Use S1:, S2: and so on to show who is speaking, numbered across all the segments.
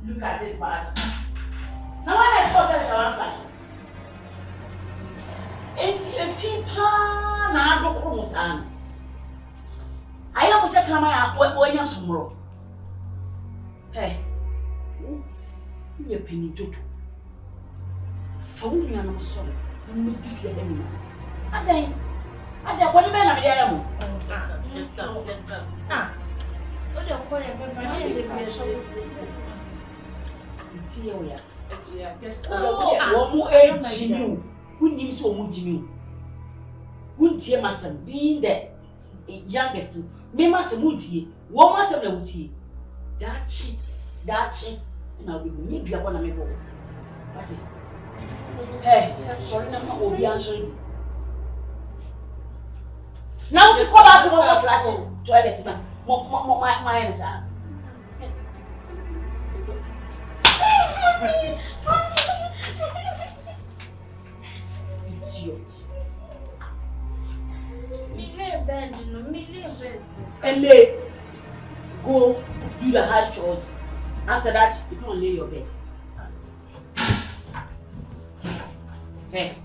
S1: Look at this bag. Now when I thought I was like, it's a na do ko musan. Aya ko se klama ya nya somro. Hey. You penny toto. Found me na so. Me bi ya dem. Ada ko ni be na me dia mu. O de ko ya be na me dia so. Ti yo ya. Wo mu ejimi. Wouldn't so much me. Wouldn't hear my son being the youngest. Me must have moved here. One must have moved here. That cheat. And I'll be need you upon a memo. That's it. Hey, sorry, I'm not be answering. Now, if you come out from the flashing toilet, my answer. And they go do the house chores. After that, you can't lay your bed. Hey.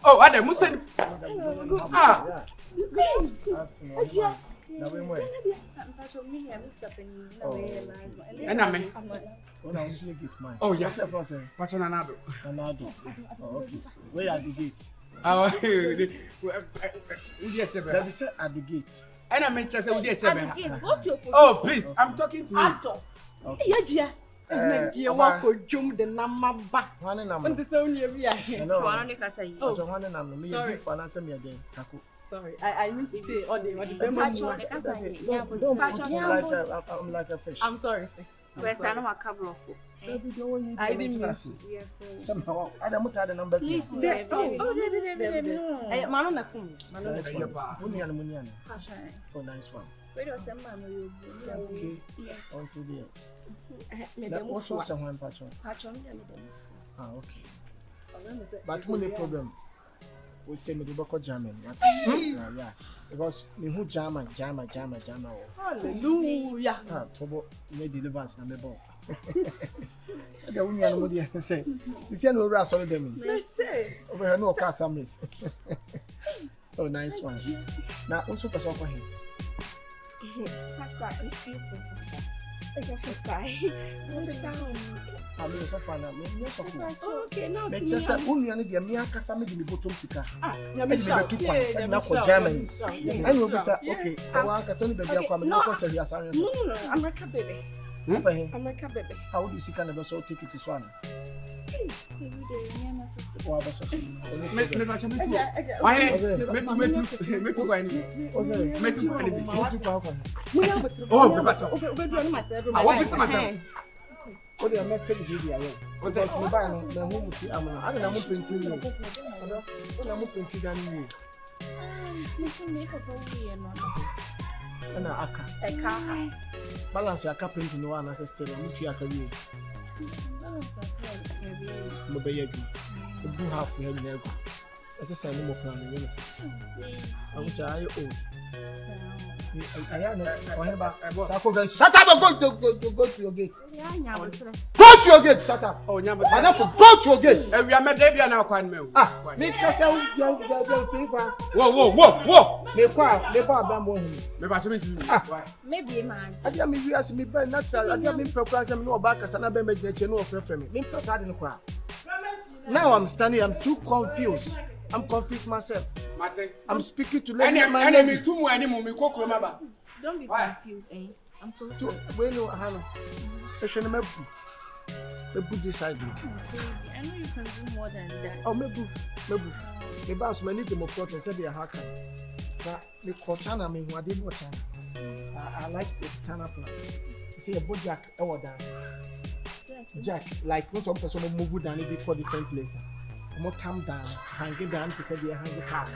S2: Oh, I didn't say. Oh, yes, what's on another?
S3: Oh, okay. Where are the gates? Let me say at the gate.
S2: And I make just oh, please, I'm talking to you.
S4: Okay. Dear Wako Jum the Namaba. One is only a sorry, I meant to say all the
S3: I'm like a fish.
S4: I'm sorry, sir.
S5: Where's I know a cover of
S4: I didn't miss
S3: somehow. I don't have the number.
S5: Please,
S4: oh, Manona.
S3: Oh, nice one.
S5: Wait a second,
S3: okay. Yes. Until there. That also someone patron. Ah, okay. But no problem. We say me the boko German. Yeah. Because me who German.
S4: Hallelujah.
S3: Ah, trouble me deliverance na me bo. So the woman no dey say. You see no ras on them.
S4: Let's say.
S3: Over here no car samres. Oh, nice one. Now also person for him.
S5: Pastor, if you okay, now
S3: me just say unu ane dia me akasa me di me bottom sika. Me be tu kwa na ko Germany. And we say okay, so wa akasa ni be bia kwa me ko say ya san.
S5: No, America baby. America baby.
S3: How do you see can be so take it to Swan? balance your carpenter no one assisted and you are career. Mobile, you have for him never. As a sign of plan, I was I old. Shut up and go to your gate. Go to your gate, shut up. Oh, go to your gate.
S2: We are made now, quite me.
S3: Make yourself free.
S2: Whoa.
S5: Maybe man.
S3: I didn't mean you ask me, but natural. I didn't mean perhaps I'm no back as another make the channel of me. Now I'm standing, I'm too confused. I'm confused myself. I'm speaking to let
S2: enemy too more anymore.
S5: Don't be confused, eh? I'm so sorry.
S3: When you Hannah, I should have decide.
S5: I know you can do more than that.
S3: Oh, maybe. The boss may need to more and said they are hacker. But the China, I mean, what did what I like the China plan. See a boat jack or dance. Jack, like most of person move down it for different places. More time down, hang it down to say they hang it out.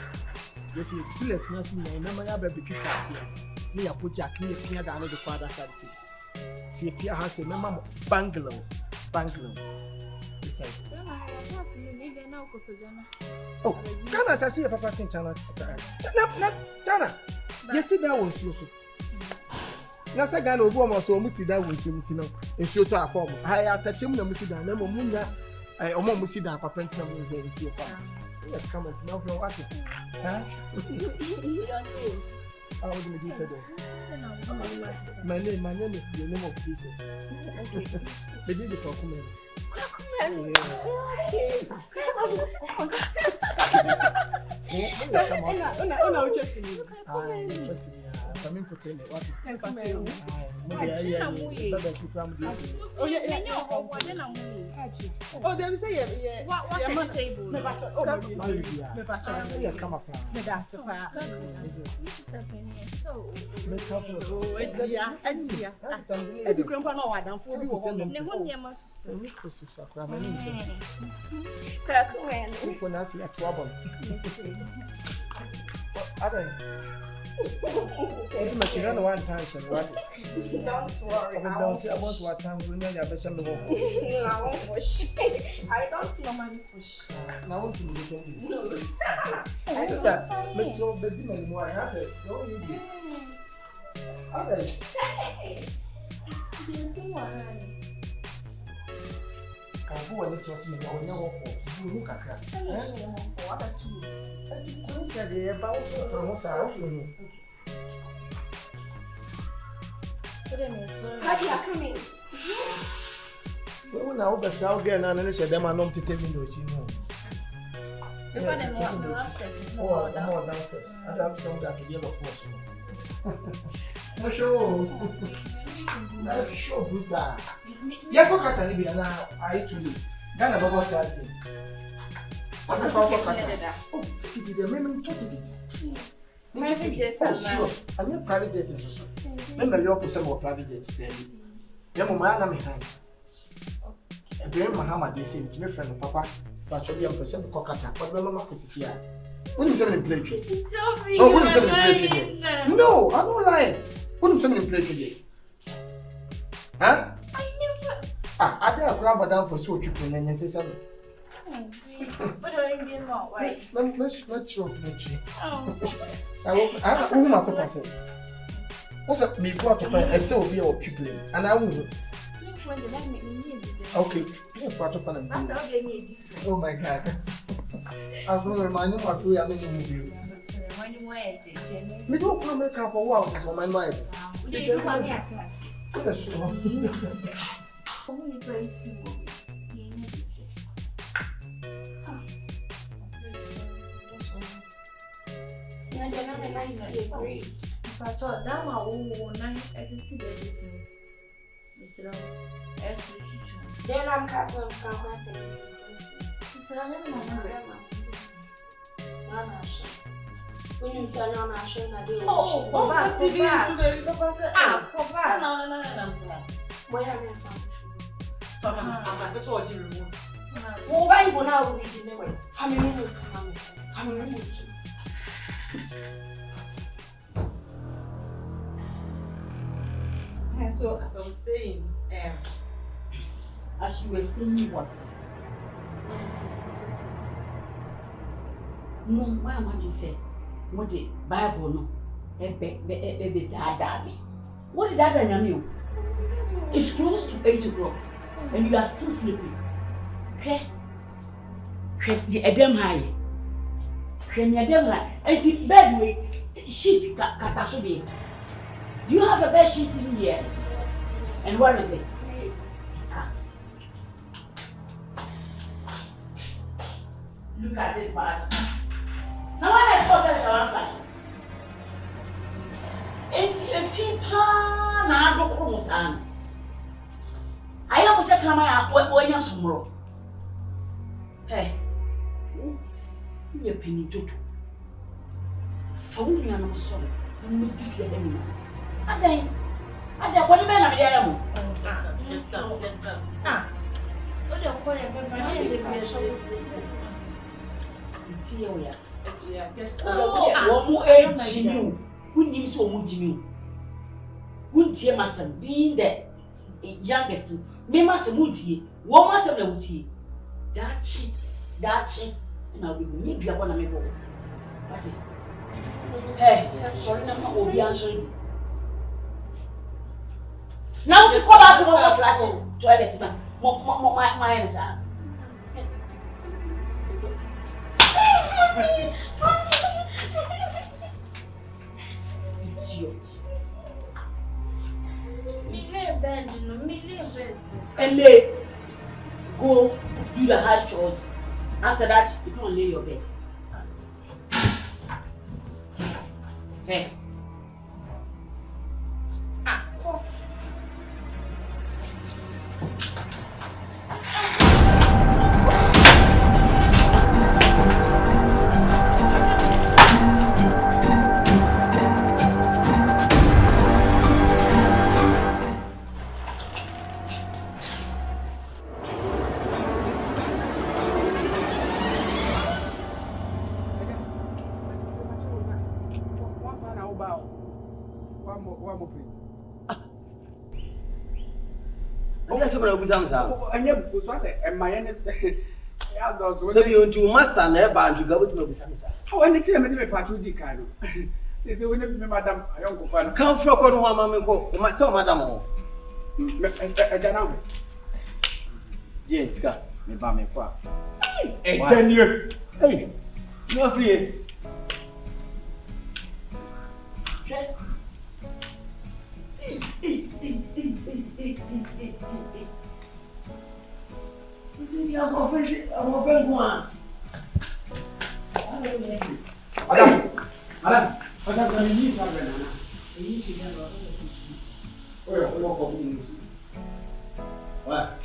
S3: You see, let's not see my number of baby people here. Me, I put Jack near Pierre down the father side. See, Pierre has a member bungalow. He said, oh, Ghana, I see a papa in China. China, you see that was you. Now, say Ghana will almost almost see that with you, and show to our form. I attach him, no, Missy, and no, I almost see that papa in your farm. Let's come and know what it is. Huh? How would you do today? My name is the name of Jesus. They did the Kwaku Manu.
S4: Oh, they will say, yeah.
S5: What's the table?
S3: I'm one time, what? Don't say about what time we know your best. I don't normally push. Now, what do you do? Sister, Mr. Baby, I have it. No, you do. Okay. Go and trust me. I will never walk. You look at that. You said the about from
S5: Hajia, come in.
S3: Well, now, but South Gay and I said them are not to take me to see more. More downstairs. I have some that to give a force. No show. That's so brutal. Yeah, go cut and be an eye to it. Ghana Baba Thursday. Something for Kata. Oh, take it, the women took it.
S5: Private jet,
S3: and your private jet is also. Remember, you also more private jets. Young man, I'm behind. A very Muhammad, they say to my friend, Papa, but you'll be a percent cockata, but my mama could see her. When you send him play, oh, when you send him play, no, I don't lie. When you send him play, huh? I dare grab her down for so you can and say something.
S5: What do I mean? Why?
S3: Let's show you. I won't matter myself. What's up? Me go to play a Sylvia or people, and I won't. Okay, play for to pan. Oh my God. I will remind you what we are making movie. We don't come make up for walls on my mind.
S5: Then I'm casting on
S4: So, as I was saying,
S1: as you were saying what? No, why am I just saying? What the Bible no? What did that mean? It's close to 8 o'clock and you are still sleeping. Okay? The Edem high. And the bed with sheet katasobe. Do you have a bed sheet in here? And what is it? Look at this bag. Now when I thought I shall flash. If you pan I don't cross and I am second my when you're tomorrow. Hey, you're penny to for me, I'm sorry. I'm not give you anymore. I think what the man of the animal. What do you call it? Who names so much you? Wouldn't you must have been the youngest? Me must have moved here. One must have moved here. That shit, and I'll be need you upon a maple. That's it. Hey, sorry, I'm not will be answering. Now, the call out for a flashing toilet. My answer. Idiot. And they go do the house chores. After that, you can't lay your bed. Hey.
S6: So you do master never and you go with no business.
S2: How any time any part of the kind of they will never madam I don't go
S6: come from one mamma go my son madam Jessica me ba me kwa
S2: hey Daniel
S6: hey you are free I'm offended one.
S2: Madam, what's up when you have banana? You should have a
S6: what?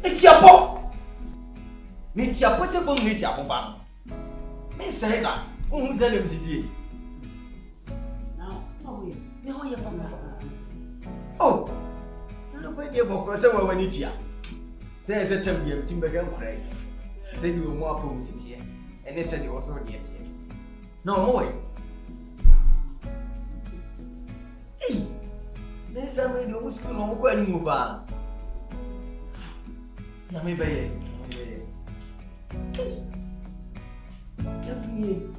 S6: It's your pop. It's your possible miss your papa. Miss Serena, who's the city?
S1: Now,
S6: your papa. Oh, nobody about person when it's here. Says a champion, Timbergan Craig. Said you were more publicity, and they said you was already at him. No more. Hey, there's a way to school no go and move on. Yami baye. Afriyie.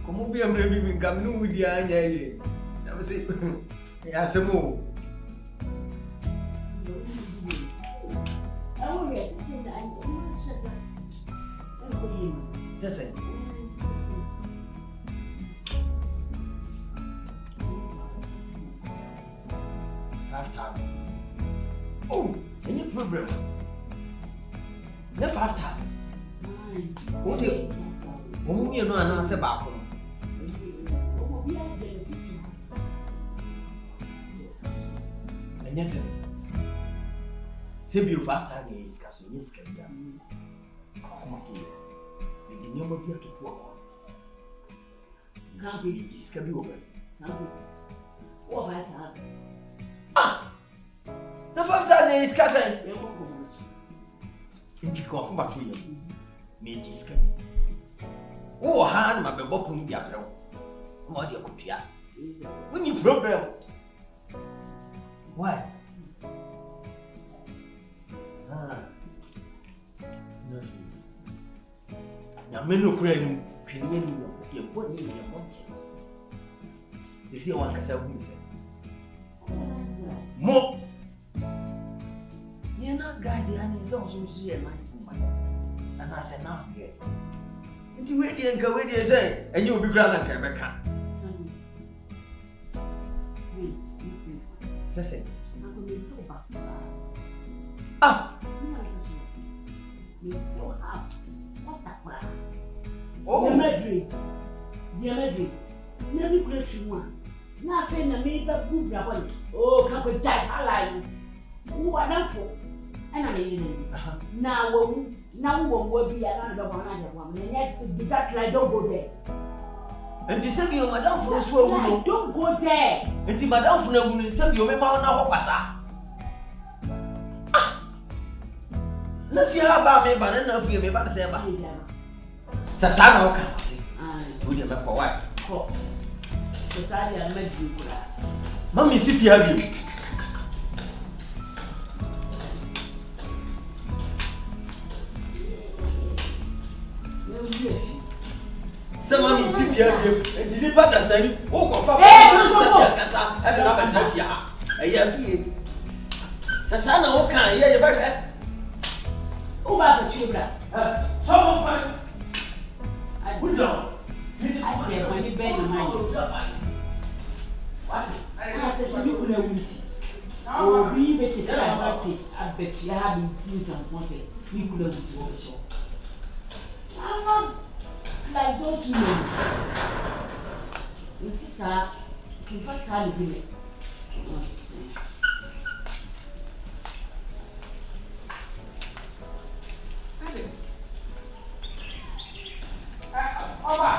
S6: Como bi amre bi mi ngam nu di anya ye. Na me say ya semo. Sese. Half time. Oh. Any problem? Never 5,000. What do you? Who you know and answer back home? And yet, say you 5,000 is castle, yes, can be. Come to you. The number here to work on. Can't be discovered over. What 5,000? Ah! The 5,000 is cousin. Into come back to you. May discover. Oh, hand my bebop in the apple. What your could when you problem? Why? Nothing. Now, men no crying, creating your body in your mountain. They see one can say, more. You're not guy, and is also a nice woman. And as a nice girl. Into where the uncle where they say, and you will be grand and Quebec. Say, ah, oh,
S1: Madrid, never question one. Nothing, I made that good. Oh, can't be just alive. Who are not for? And I mean, now will be another one. And yet, that like don't go there.
S6: And you said your madam for us, don't
S1: go there.
S6: And you madam for no said you remember now, Passa. If you have about me, but enough you may better say about me. Sasano can't. Do you remember why?
S1: Society and met you.
S6: Mammy, see if you have you. Somebody see here and did not say, oh, I don't know what you are. I have you. Sasana, okay, yeah, you're back.
S1: Who was the children?
S6: Some of my. I would know.
S1: I can't find it better.
S6: What?
S1: I have to see you with a witty. Oh, we better advantage. I bet you have been doing some concept. We could have been to show. I'm not like those women. It is a first time women.
S2: Oba!